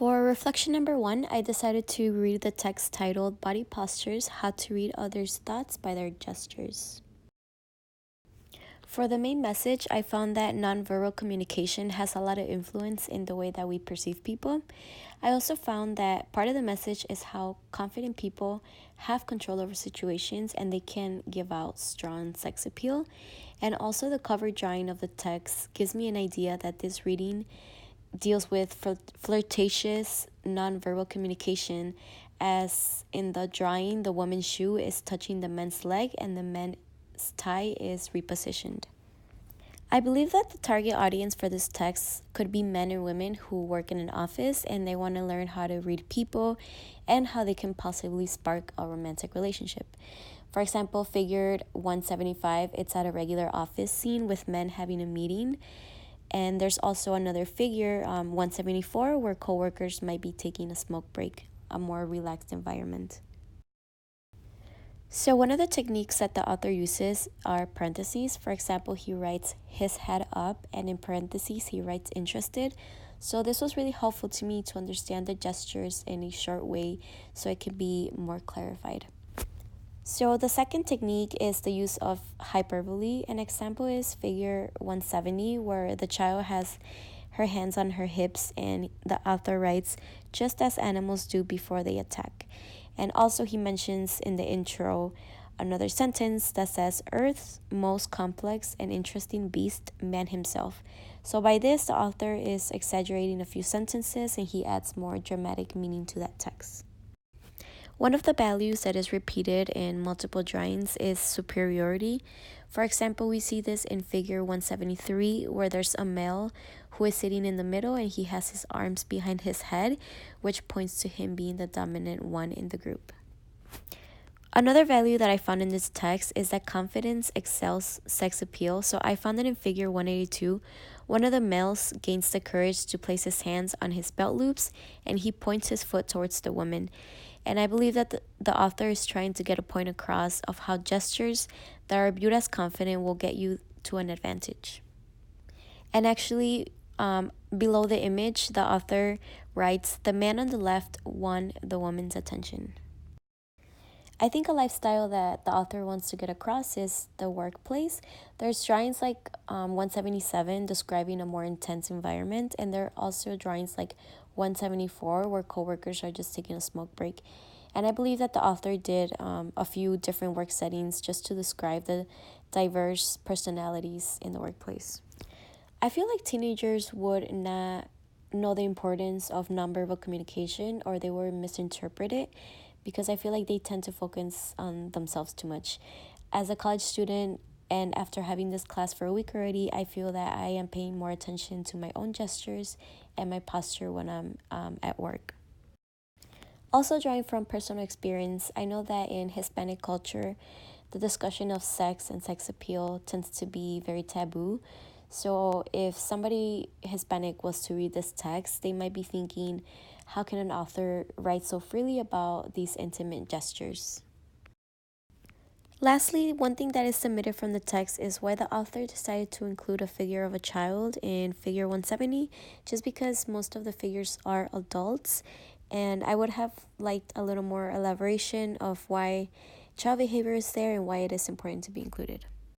For reflection number 1, I decided to read the text titled Body Postures: How to Read Others' Thoughts by Their Gestures. For the main message, I found that nonverbal communication has a lot of influence in the way that we perceive people. I also found that part of the message is how confident people have control over situations and they can give out strong sex appeal. And also, the cover drawing of the text gives me an idea that this reading deals with flirtatious nonverbal communication, as in the drawing, the woman's shoe is touching the men's leg and the men's tie is repositioned. I believe that the target audience for this text could be men and women who work in an office and they want to learn how to read people and how they can possibly spark a romantic relationship. For example, figured 175, it's at a regular office scene with men having a meeting. And there's also another figure, 174, where coworkers might be taking a smoke break, a more relaxed environment. So one of the techniques that the author uses are parentheses. For example, he writes his head up, and in parentheses, he writes interested. So this was really helpful to me to understand the gestures in a short way so it can be more clarified. So the second technique is the use of hyperbole. An example is figure 170, where the child has her hands on her hips and the author writes, just as animals do before they attack. And also he mentions in the intro another sentence that says, Earth's most complex and interesting beast, man himself. So by this, the author is exaggerating a few sentences and he adds more dramatic meaning to that text. One of the values that is repeated in multiple drawings is superiority. For example, we see this in figure 173, where there's a male who is sitting in the middle and he has his arms behind his head, which points to him being the dominant one in the group. Another value that I found in this text is that confidence excels sex appeal. So I found it in figure 182. One of the males gains the courage to place his hands on his belt loops and he points his foot towards the woman. And I believe that the author is trying to get a point across of how gestures that are viewed as confident will get you to an advantage. And actually, below the image, the author writes, the man on the left won the woman's attention. I think a lifestyle that the author wants to get across is the workplace. There's drawings like 177 describing a more intense environment, and there are also drawings like 174 where coworkers are just taking a smoke break. And I believe that the author did a few different work settings just to describe the diverse personalities in the workplace. I feel like teenagers would not know the importance of nonverbal communication, or they would misinterpret it, because I feel like they tend to focus on themselves too much. As a college student, and after having this class for a week already, I feel that I am paying more attention to my own gestures and my posture when I'm at work. Also, drawing from personal experience, I know that in Hispanic culture, the discussion of sex and sex appeal tends to be very taboo. So if somebody Hispanic was to read this text, they might be thinking, how can an author write so freely about these intimate gestures? Lastly, one thing that is submitted from the text is why the author decided to include a figure of a child in figure 170, just because most of the figures are adults, and I would have liked a little more elaboration of why child behavior is there and why it is important to be included.